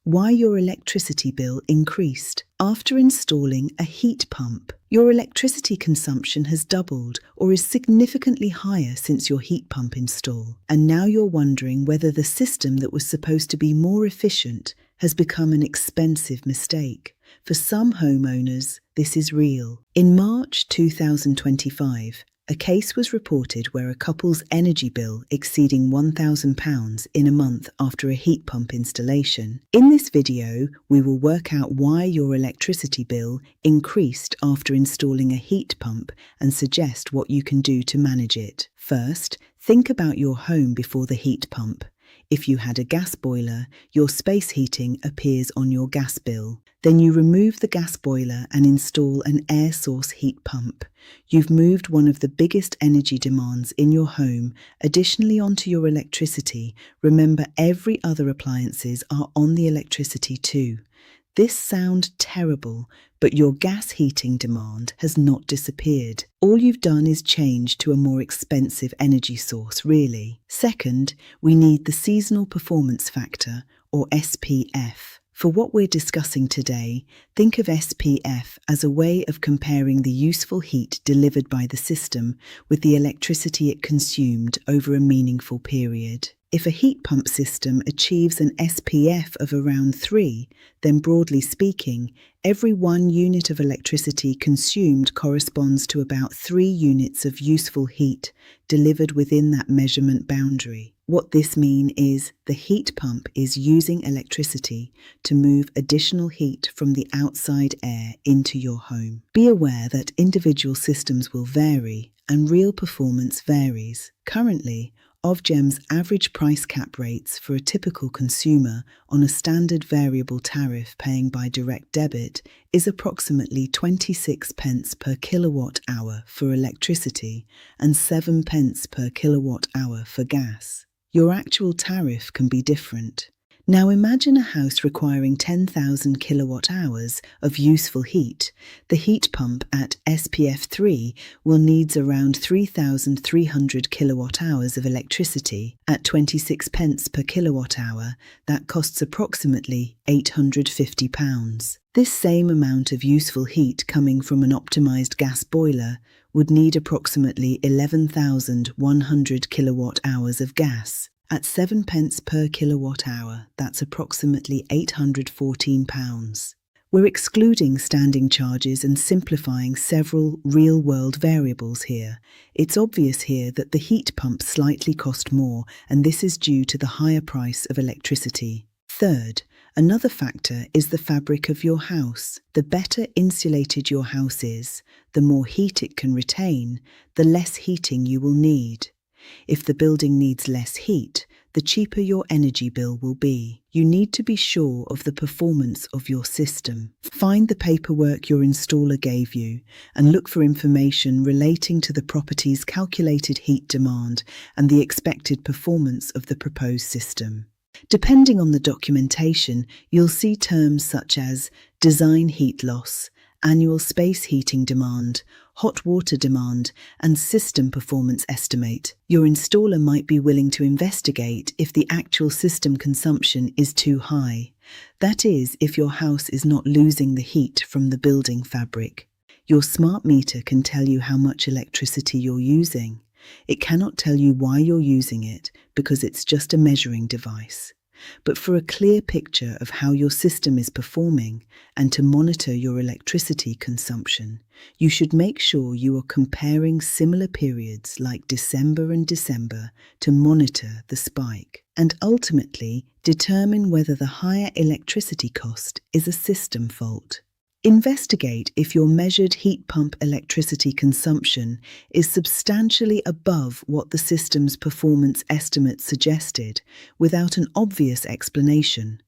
Why your electricity bill increased. After installing a heat pump, your electricity consumption has doubled or is significantly higher since your heat pump install. And now you're wondering whether the system that was supposed to be more efficient has become an expensive mistake. For some homeowners, this is real. In March 2025, a case was reported where a couple's energy bill exceeding £1,000 in a month after a heat pump installation. In this video, we will work out why your electricity bill increased after installing a heat pump and suggest what you can do to manage it. First, think about your home before the heat pump. If you had a gas boiler, your space heating appears on your gas bill. Then you remove the gas boiler and install an air source heat pump. You've moved one of the biggest energy demands in your home additionally onto your electricity. Remember, every other appliances are on the electricity too. This sounds terrible, but your gas heating demand has not disappeared. All you've done is change to a more expensive energy source, really. Second, we need the seasonal performance factor, or SPF. For what we're discussing today, think of SPF as a way of comparing the useful heat delivered by the system with the electricity it consumed over a meaningful period. If a heat pump system achieves an SPF of around 3, then broadly speaking, every 1 unit of electricity consumed corresponds to about 3 units of useful heat delivered within that measurement boundary. What this means is the heat pump is using electricity to move additional heat from the outside air into your home. Be aware that individual systems will vary and real performance varies. Currently, Ofgem's average price cap rates for a typical consumer on a standard variable tariff paying by direct debit is approximately 26 pence per kilowatt hour for electricity and 7 pence per kilowatt hour for gas. Your actual tariff can be different. Now imagine a house requiring 10,000 kilowatt hours of useful heat. The heat pump at SPF 3 will need around 3,300 kilowatt hours of electricity. At 26 pence per kilowatt hour, that costs approximately £850. This same amount of useful heat coming from an optimized gas boiler would need approximately 11,100 kilowatt hours of gas. At 7 pence per kilowatt hour, that's approximately £814. We're excluding standing charges and simplifying several real-world variables here. It's obvious here that the heat pump slightly cost more, and this is due to the higher price of electricity. Third, another factor is the fabric of your house. The better insulated your house is, the more heat it can retain, the less heating you will need. If the building needs less heat, the cheaper your energy bill will be. You need to be sure of the performance of your system. Find the paperwork your installer gave you and look for information relating to the property's calculated heat demand and the expected performance of the proposed system. Depending on the documentation, you'll see terms such as design heat loss, annual space heating demand, hot water demand, and system performance estimate. Your installer might be willing to investigate if the actual system consumption is too high. That is, if your house is not losing the heat from the building fabric. Your smart meter can tell you how much electricity you're using. It cannot tell you why you're using it because it's just a measuring device. But for a clear picture of how your system is performing and to monitor your electricity consumption, you should make sure you are comparing similar periods like December and December to monitor the spike and ultimately determine whether the higher electricity cost is a system fault. Investigate if your measured heat pump electricity consumption is substantially above what the system's performance estimate suggested without an obvious explanation,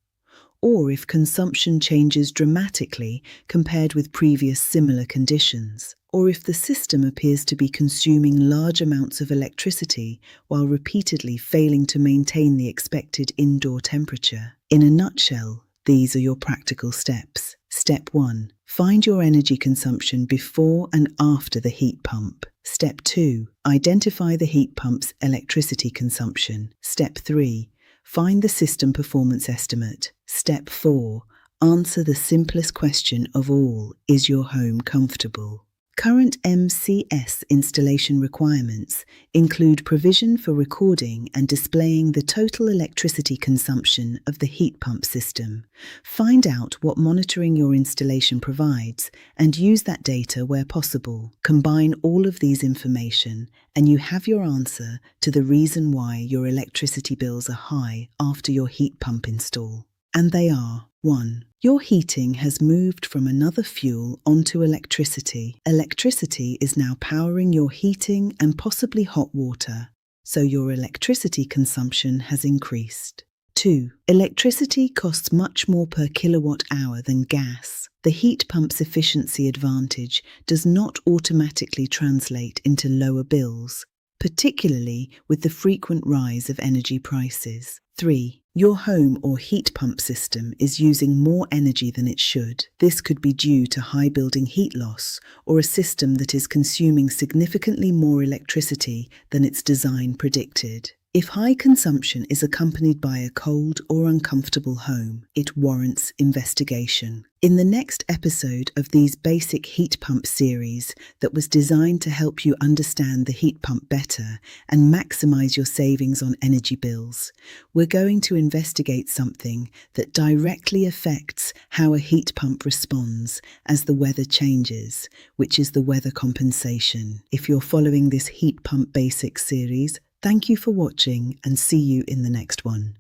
or if consumption changes dramatically compared with previous similar conditions, or if the system appears to be consuming large amounts of electricity while repeatedly failing to maintain the expected indoor temperature. In a nutshell, these are your practical steps. Step 1. Find your energy consumption before and after the heat pump. Step 2. Identify the heat pump's electricity consumption. Step 3. Find the system performance estimate. Step 4. Answer the simplest question of all. Is your home comfortable? Current MCS installation requirements include provision for recording and displaying the total electricity consumption of the heat pump system. Find out what monitoring your installation provides and use that data where possible. Combine all of these information and you have your answer to the reason why your electricity bills are high after your heat pump install. And they are: 1. Your heating has moved from another fuel onto electricity. Electricity is now powering your heating and possibly hot water, so your electricity consumption has increased. 2. Electricity costs much more per kilowatt hour than gas. The heat pump's efficiency advantage does not automatically translate into lower bills, particularly with the frequent rise of energy prices. 3. Your home or heat pump system is using more energy than it should. This could be due to high building heat loss or a system that is consuming significantly more electricity than its design predicted. If high consumption is accompanied by a cold or uncomfortable home, it warrants investigation. In the next episode of these basic heat pump series that was designed to help you understand the heat pump better and maximize your savings on energy bills, we're going to investigate something that directly affects how a heat pump responds as the weather changes, which is the weather compensation. If you're following this heat pump basics series, thank you for watching and see you in the next one.